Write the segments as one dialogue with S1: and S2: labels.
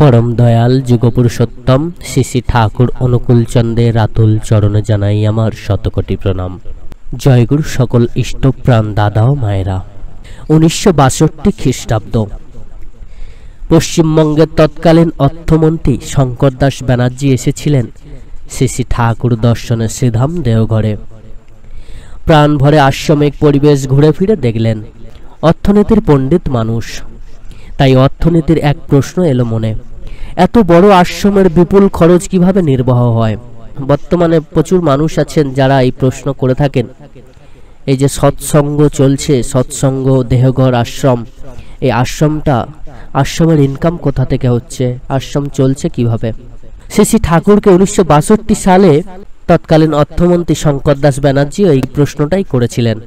S1: परम दयाल जुगपुरुषोत्तम श्री श्री ठाकुर अनुकूल चंद्रेर आतुल चरणे जानाई आमार शतकोटी प्रणाम। जयगुरु सकल इष्टप्राण दादा ओ मायेरा। 1962 ख्रीष्टाब्द पश्चिमबंगेर तत्कालीन अर्थमंत्री शंकर दास ব্যানার্জি এসেছিলেন শ্রী শ্রী ঠাকুর দর্শনে শ্রীধাম দেওঘরে। প্রাণ ভরে আশ্রমিক পরিবেশ ঘুরে ফিরে দেখলেন। অর্থনীতির পণ্ডিত মানুষ, তাই অর্থনীতির এক প্রশ্ন এলো মনে, এত বড় আশ্রমের বিপুল খরচ কিভাবে নির্বাহ হয়? বর্তমানে প্রচুর মানুষ আছেন যারা এই প্রশ্ন করে থাকেন। এই যে সৎসঙ্গ চলছে, সৎসঙ্গ দেহঘর আশ্রম, এই আশ্রমের ইনকাম কোথা থেকে হচ্ছে, আশ্রম চলছে কিভাবে? শ্রী শ্রী ঠাকুরকে 1962 সালে তৎকালীন অর্থমন্ত্রী শঙ্কর দাস ব্যানার্জি এই প্রশ্নটাই করেছিলেন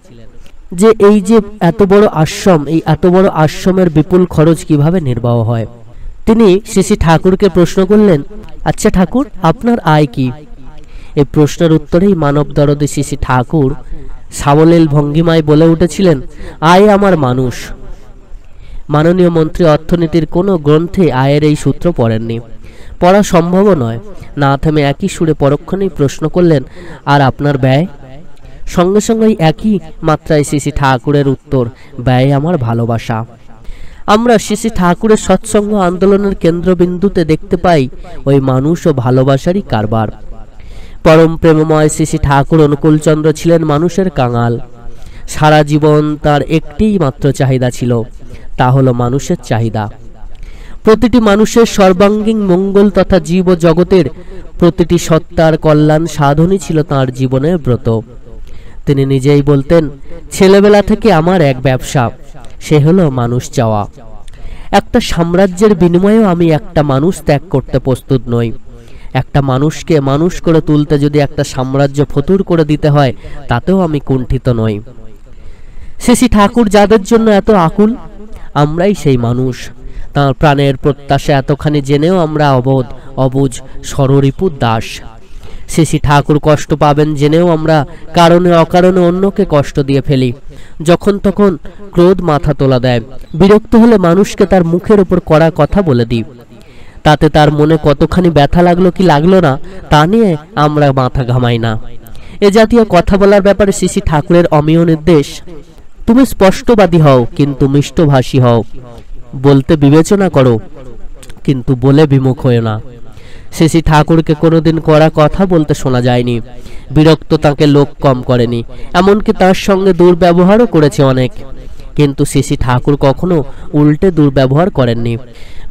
S1: যে এই যে এত বড় আশ্রম, এই এত বড় আশ্রমের বিপুল খরচ কিভাবে নির্বাহ হয়। তিনি শ্রী শ্রী ঠাকুরকে প্রশ্ন করলেন, আচ্ছা ঠাকুর, আপনার আয় কি? এই প্রশ্নের উত্তরেই মানব দরদী শ্রী শ্রী ঠাকুর সাবলীল ভঙ্গিমায় বলে উঠেছিলেন, আয় আমার মানুষ। মাননীয় মন্ত্রী অর্থনীতির কোনো গ্রন্থে আয়ের এই সূত্র পড়েননি, পড়া সম্ভব নয়। না থেমে একই সুরে পরক্ষণেই প্রশ্ন করলেন, আর আপনার ব্যয়? সঙ্গে সঙ্গে একই মাত্রায় শ্রী শ্রী ঠাকুরের উত্তর, ব্যয় আমার ভালোবাসা। আমরা শ্রী শ্রী ঠাকুরের সৎসঙ্গ আন্দোলনের কেন্দ্রবিন্দুতে দেখতে পাই ওই মানুষ ও ভালোবাসারই কারবার। পরম প্রেমময় শ্রী শ্রী ঠাকুর অনুকূলচন্দ্র ছিলেন মানুষের কাঙাল। সারা জীবন তার একটিই মাত্র চাহিদা ছিল, তা হলো মানুষের চাহিদা। প্রতিটি মানুষের সর্বাঙ্গীন মঙ্গল তথা জীব ও জগতের প্রতিটি সত্তার কল্যাণ সাধনই ছিল তাঁর জীবনের ব্রত। তিনি নিজেই বলতেন, ছেলেবেলা থেকে আমার এক ব্যবসা, সে হলো মানুষ চাওয়া। একটা সাম্রাজ্যের বিনিময়েও আমি একটা মানুষ ত্যাগ করতে প্রস্তুত নই। একটা মানুষকে মানুষ করে তুলতে যদি একটা সাম্রাজ্য ফতুর করে দিতে হয়, তাতেও আমি কুণ্ঠিত নই। শ্রী শ্রী ঠাকুর যাদের জন্য এত আকুল, আমরাই সেই মানুষ। তাঁর প্রাণের প্রত্যাশা এতখানি জেনেও আমরা অবুঝ সররিপুর দাস। শ্রী শ্রী ঠাকুর কষ্ট পাবেন জেনেও আমরা কারণে অকারণে অন্যকে কষ্ট দিয়ে ফেলি। যখন তখন ক্রোধ মাথা তোলা দেয়। বিরক্ত হলে মানুষকে তার মুখের উপর কড়া কথা বলে দিই। তাতে তার মনে কতখানি ব্যথা লাগলো কি লাগলো না, তা নিয়ে আমরা মাথা ঘামাই না। এ জাতীয় কথা বলার ব্যাপারে শ্রী শ্রী ঠাকুরের অমীয় নির্দেশ, তুমি স্পষ্টবাদী হও কিন্তু মিষ্টভাষী হও, বলতে বিবেচনা করো কিন্তু বলে বিমুখ হয়ে না। শ্রী শ্রী ঠাকুরকে কোনোদিন কড়া কথা বলতে শোনা যায়নি। বিরক্ত তাকে লোক কম করেনি, এমনকি তার সঙ্গে দুর্ব্যবহারও করেছে অনেক। কিন্তু শ্রী শ্রী ঠাকুর কখনো উল্টে দুর্ব্যবহার করেননি,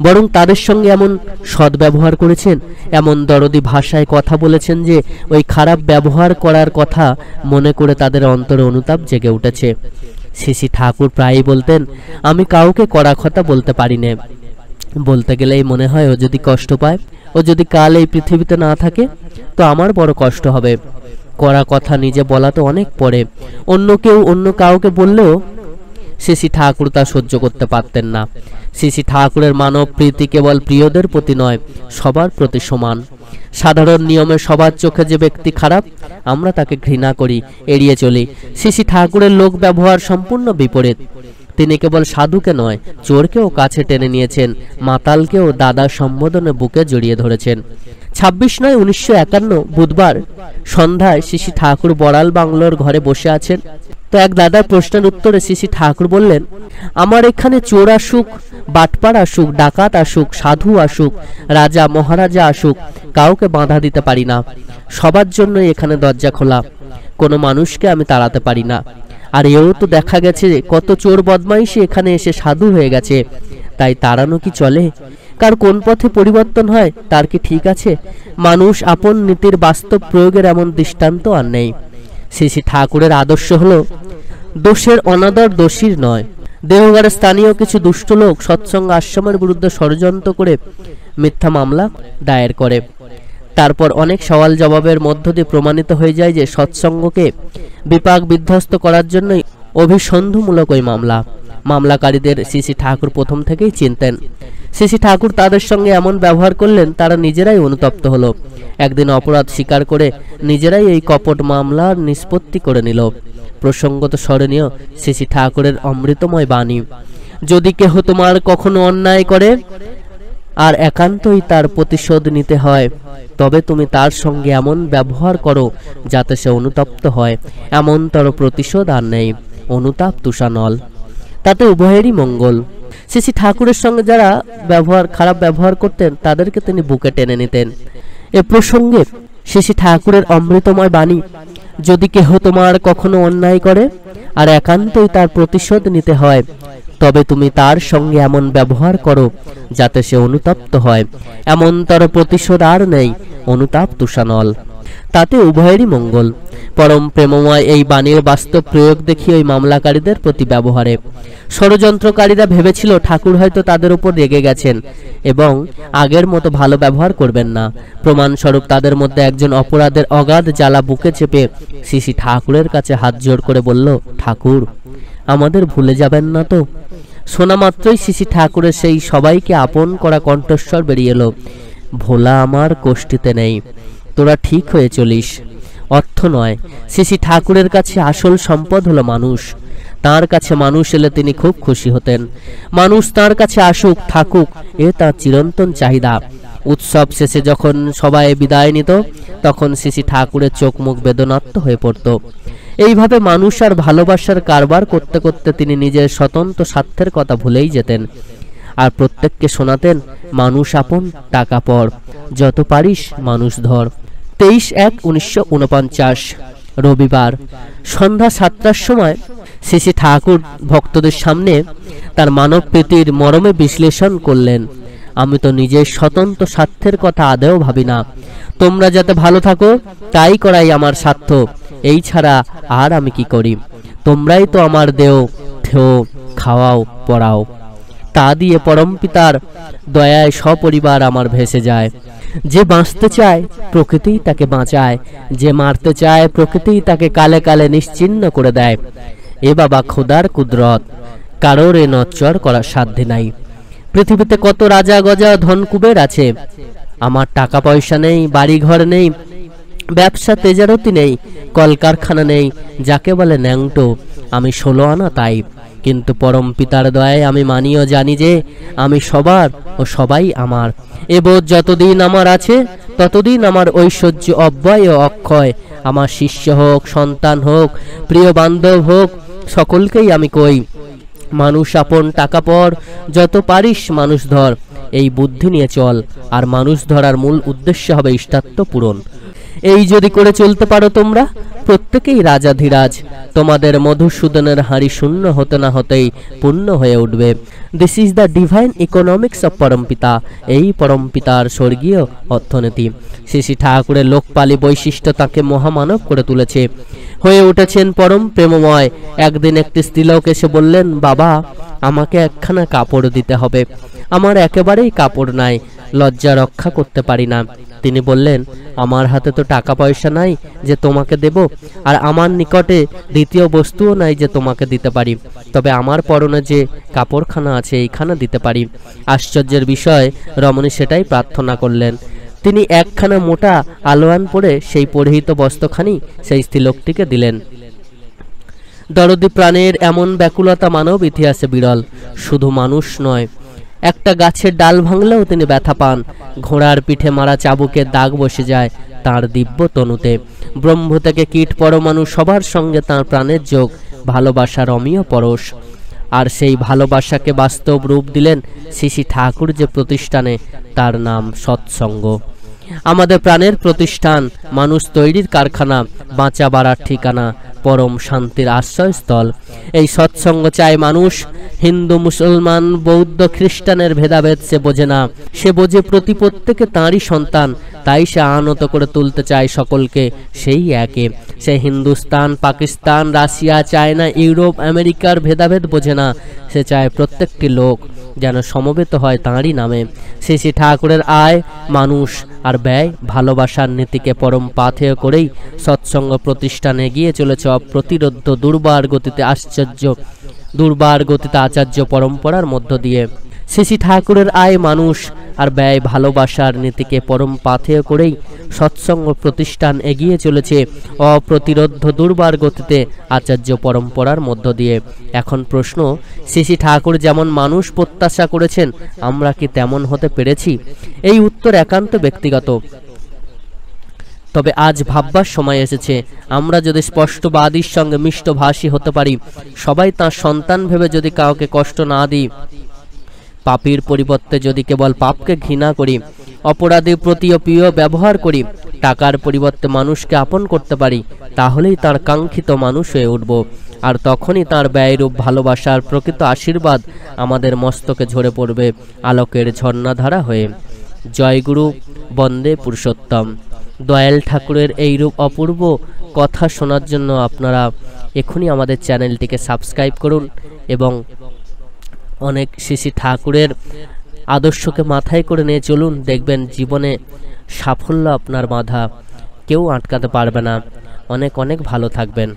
S1: বরং তাদের সঙ্গে এমন সদ্ব্যবহার করেছেন, এমন দরদি ভাষায় কথা বলেছেন যে ওই খারাপ ব্যবহার করার কথা মনে করে তাদের অন্তরে অনুতাপ জেগে উঠেছে। শ্রী শ্রী ঠাকুর প্রায়ই বলতেন, আমি কাউকে কড়া কথা বলতে পারি না। বলতে গেলেই মনে হয় ও যদি কষ্ট পায়, ও যদি কাল এই পৃথিবীতে না থাকে, তো আমার বড় কষ্ট হবে। কড়া কথা নিজে বলা তো অনেক পরে, অন্য কাউকে বললেও শ্রী শ্রী ঠাকুর তা সহ্য করতে পারতেন না। শ্রী শ্রী ঠাকুরের মানব প্রীতি কেবল প্রিয়দের প্রতি নয়, সবার প্রতি সমান। সাধারণ নিয়মে সবার চোখে যে ব্যক্তি খারাপ, আমরা তাকে ঘৃণা করি, এড়িয়ে চলি। শ্রী শ্রী ঠাকুরের লোক ব্যবহার সম্পূর্ণ বিপরীত। তিনি কেবল সাধুকে নয়, চোরকেও কাছে টেনে নিয়েছেন, মাতালকেও দাদা সম্বোধনে বুকে জড়িয়ে ধরেছেন। 26/9/1951 বুধবার সন্ধ্যায় শ্রী শ্রী ঠাকুর বড়াল বাংলোর ঘরে বসে আছেন। তো এক দাদার প্রশ্নের উত্তরে শ্রী শ্রী ঠাকুর বললেন, আমার এখানে চোর আসুক, বাটপার আসুক, ডাকাত আসুক, সাধু আসুক, রাজা মহারাজা আসুক, কাউকে বাধা দিতে পারি না। সবার জন্য এখানে দরজা খোলা, কোনো মানুষকে আমি তাড়াতে পারি না। আর এও তো দেখা গেছে কত চোর বদমাইশি এখানে এসে সাধু হয়ে গেছে, তাই তাড়ানো কি চলে? কার কোন পথে পরিবর্তন হয় তার কি ঠিক আছে? মানুষ আপন নীতির বাস্তব প্রয়োগের এমন দৃষ্টান্ত আর নেই। শ্রী শ্রী ঠাকুরের আদর্শ হলো দোষের অনাদর দোষীর নয়। দেওঘরের স্থানীয় কিছু দুষ্ট লোক সৎসঙ্গ আশ্রমের বিরুদ্ধে ষড়যন্ত্র করে মিথ্যা মামলা দায়ের করে। তারপর অনেক সওয়াল জবাবের মধ্য দিয়ে প্রমাণিত হয়ে যায় যে সৎসঙ্গকে বিপাক বিধ্বস্ত করার জন্যই অভিসন্ধমূলক ওই মামলাকারীদের শ্রী শ্রী ঠাকুর প্রথম থেকেই চিনতেন। শ্রী শ্রী ঠাকুর তাদের সঙ্গে এমন ব্যবহার করলেন, তারা নিজেরাই অনুতপ্ত হলো। একদিন অপরাধ স্বীকার করে নিজেরাই এই কপট মামলার নিষ্পত্তি করে নিল। প্রসঙ্গত স্মরণীয় শ্রী শ্রী ঠাকুরের অমৃতময় বাণী, যদি কেহ তোমার কখনো অন্যায় করে আর একান্তই তার প্রতিশোধ নিতে হয়, তবে তুমি তার সঙ্গে এমন ব্যবহার করো যাতে সে অনুতপ্ত হয়। এমনতর প্রতিশোধ আর নেই। অনুতাপ তুষানল, তাতে উভয়েরই মঙ্গল। শ্রী শ্রী ঠাকুরের সঙ্গে যারা খারাপ ব্যবহার করতেন তাদেরকে তিনি বুকে টেনে নিতেন। এ প্রসঙ্গে শ্রী শ্রী ঠাকুরের অমৃতময় বাণী, যদি কেহ তোমার কখনো অন্যায় করে আর একান্তই তার প্রতিশোধ নিতে হয়, তবে তুমি তার সঙ্গে এমন ব্যবহার করো যাতে সে অনুতপ্ত হয়। এমনতর প্রতিশোধ আর নেই। অনুতাপ তুষানল, তাতে উভয়েরই মঙ্গল। পরম প্রেমময় এই বাণীর বাস্তব প্রয়োগ দেখি ওই মামলাকারীদের প্রতি ব্যবহারে। ষড়যন্ত্রকারীরা ভেবেছিল ঠাকুর হয়তো তাদের উপর রেগে গেছেন এবং আগের মতো ভালো ব্যবহার করবেন না। প্রমাণস্বরূপ তাদের মধ্যে একজন অপরাধের অগাধ জ্বালা বুকে চেপে শ্রী শ্রী ঠাকুরের কাছে হাত জোড় করে বলল, ঠাকুর, আমাদের ভুলে যাবেন না তো? শোনা মাত্রই শ্রী শ্রী ঠাকুরের সেই সবাইকে আপন করা কণ্ঠস্বর বেরিয়ে এলো, ভোলা আমার কোষ্ঠীতে নেই, তোরা ঠিক হয়ে চলিস। অর্থ নয়, শ্রী শ্রী ঠাকুরের কাছে আসল সম্পদ হলো মানুষ। তার কাছে মানুষ এলে তিনি খুব খুশি হতেন। মানুষ তার কাছে আসুক থাকুক, এ তার চিরন্তন চাহিদা। উৎসব শেষে যখন সবাই বিদায় নিত, তখন শ্রী শ্রী ঠাকুরের চোখ মুখ বেদনার্ত হয়ে পড়ত। এইভাবে মানুষ আর ভালোবাসার কারবার করতে করতে তিনি নিজের স্বতন্ত্র স্বার্থের কথা ভুলেই যেতেন। আর প্রত্যেককে শোনাতেন, মানুষ আপন, টাকা পর, যত পারিস মানুষ ধর। 23/1/1949 রবিবার সন্ধ্যা 7টার সময় শ্রী শ্রী ঠাকুর ভক্তদের সামনে তার মানব প্রীতির মরমে বিশ্লেষণ করলেন। আমি তো নিজের স্বতন্ত্র স্বার্থের কথা আদেও ভাবি না। তোমরা যাতে ভালো থাকো তাই করাই আমার স্বার্থ, এই ছাড়া আর আমি কি করি? তোমরাই তো আমার দেও, থেও, খাওয়াও, পড়াও। তা দিয়ে পরম পিতার দয়ায় সপরিবার আমার ভেসে যায়। যে বাঁচতে চায় প্রকৃতিই তাকে বাঁচায়, যে মারতে চায় প্রকৃতিই তাকে কালে কালে নিশ্চিহ্ন করে দেয়। এ বাবা খোদার কুদরত, কারোর এ নচ্চর করার সাধ্য নাই। পৃথিবীতে কত রাজা গজা ধন কুবের আছে, আমার টাকা পয়সা নেই, বাড়ি ঘর নেই, ব্যবসা তেজারতি নেই, কলকারখানা নেই, যাকে বলে ন্যাংটো। আমি 16 আনা তাই, কিন্তু পরম পিতার দয়ায় আমি মানিও জানি যে আমি সবার ও সবাই আমার। এ বোধ যতদিন আমার আছে ততদিন আমার ঐশ্বর্য অব্যয় ও অক্ষয়। আমার শিষ্য হোক, সন্তান হোক, প্রিয় বান্ধব হোক, সকলকেই আমি কই, মানুষ আপন, টাকা পর, যত পারিস মানুষ ধর। এই বুদ্ধি নিয়ে চল, আর মানুষ ধরার মূল উদ্দেশ্য হবে ইষ্টার্থ পূরণ। এই যদি করে চলতে পারো তোমরা প্রত্যেকেই রাজাধিরাজ। তোমাদের মধুসূদনের হাঁড়ি শূন্য হতে না হতেই পূর্ণ হয়ে উঠবে। This is the divine economics of পরমপিতা। এই পরমপিতার স্বর্গীয় অর্থনীতি। শ্রী শ্রী ঠাকুরের লোকপালি বৈশিষ্ট্য তাকে মহামানব করে তুলেছে। হয়ে উঠেছেন পরম প্রেমময়। একদিন একটি স্ত্রীলোক এসে বললেন, বাবা, আমাকে একখানা কাপড় দিতে হবে। আমার একেবারেই কাপড় নাই, লজ্জা রক্ষা করতে পারি না। তিনি বললেন, আমার হাতে তো টাকা পয়সা নাই যে তোমাকে দেব, আর আমার নিকটে দ্বিতীয় বস্তুও নাই যে তোমাকে দিতে পারি, তবে আমার পরনে যে কাপড়খানা আছে এইখানা দিতে পারি। আশ্চর্যের বিষয়, রমণী সেটাই প্রার্থনা করলেন। তিনি একখানা মোটা আলোয়ান পরে সেই পরিহিত বস্ত্রখানি সেই স্ত্রীলোকটিকে দিলেন। দরদি প্রাণের এমন ব্যাকুলতা মানব ইতিহাসে বিরল। শুধু মানুষ নয়, একটা গাছের ডাল ভাঙলেও তিনি ব্যথা পান। ঘোড়ার পিঠে মারা চাবুকের দাগ বসে যায় তার দিব্য তনুতে। ব্রহ্ম থেকে কীট পরমাণু সবার সঙ্গে তার প্রাণের যোগ, ভালোবাসার অমীয় পরশ। আর সেই ভালোবাসাকে বাস্তব রূপ দিলেন শ্রী শ্রী ঠাকুর যে প্রতিষ্ঠানে, তার নাম সৎসঙ্গ। আমাদের প্রাণের প্রতিষ্ঠান, মানুষ তৈরির কারখানা, বাঁচা বাড়ার ঠিকানা, পরম শান্তির আশ্রয়স্থল। এই সৎসঙ্গ চায় মানুষ। হিন্দু, মুসলমান, বৌদ্ধ, খ্রিস্টানের ভেদাভেদ সে বোঝে না। সে বোঝে প্রত্যেকে তাঁরই সন্তান, তাই সে আনত করে তুলতে চায় সকলকে সেই একে। সে Hindustan, Pakistan, Russia, China, Europe, আমেরিকার ভেদাভেদ বোঝে না। সে চায় প্রত্যেকটি লোক যেন সমবেত হয় তাঁরই নামে। শ্রী শ্রী ঠাকুরের আয় মানুষ, আর ব্যয় ভালোবাসার নীতিকে পরম পাথেয় করেই সৎসঙ্গ প্রতিষ্ঠানে এগিয়ে চলেছে অপ্রতিরোধ্য দুর্বার গতিতে আচার্য পরম্পরার মধ্য দিয়ে। শ্রী ঠাকুরের আয় মানুষ আর ব্যয় ভালোবাসার নীতিকে পরম পাথেয় করেই সৎসঙ্গ প্রতিষ্ঠান এগিয়ে চলেছে অপ্রতিরোধ্য দুর্বার গতিতে আচার্য পরম্পরার মধ্য দিয়ে। এখন প্রশ্ন, শ্রী ঠাকুর যেমন মানুষ প্রত্যাশা করেছেন, আমরা কি তেমন হতে পেরেছি? এই উত্তর একান্ত ব্যক্তিগত। তবে আজ ভাববার সময় এসেছে, আমরা যদি স্পষ্টবাদীর সঙ্গে মিষ্টভাষী হতে পারি, সবাই তার সন্তান ভেবে যদি কাউকে কষ্ট না দিই, পাপীর পরিবর্তে যদি কেবল পাপকে ঘৃণা করি, অপরাধীর প্রতি প্রিয় ব্যবহার করি, টাকার পরিবর্তে মানুষকে আপন করতে পারি, তাহলেই তার কাঙ্ক্ষিত মানুষ হয়ে উঠব। আর তখনই তার ব্যয়রূপ ভালোবাসার প্রকৃত আশীর্বাদ আমাদের মস্তকে ঝরে পড়বে আলোকের ঝর্ণাধারা হয়ে। জয়গুরু, বন্দে পুরুষোত্তম। দয়াল ঠাকুরের এইরূপ অপূর্ব কথা শোনার জন্য আপনারা এখনই আমাদের চ্যানেলটিকে সাবস্ক্রাইব করুন এবং অনেক শ্রী ঠাকুরের আদর্শকে মাথায় করে নিয়ে চলুন। দেখবেন জীবনে সাফল্য আপনার বাধা কেউ আটকাতে পারবে না। অনেক অনেক ভালো থাকবেন।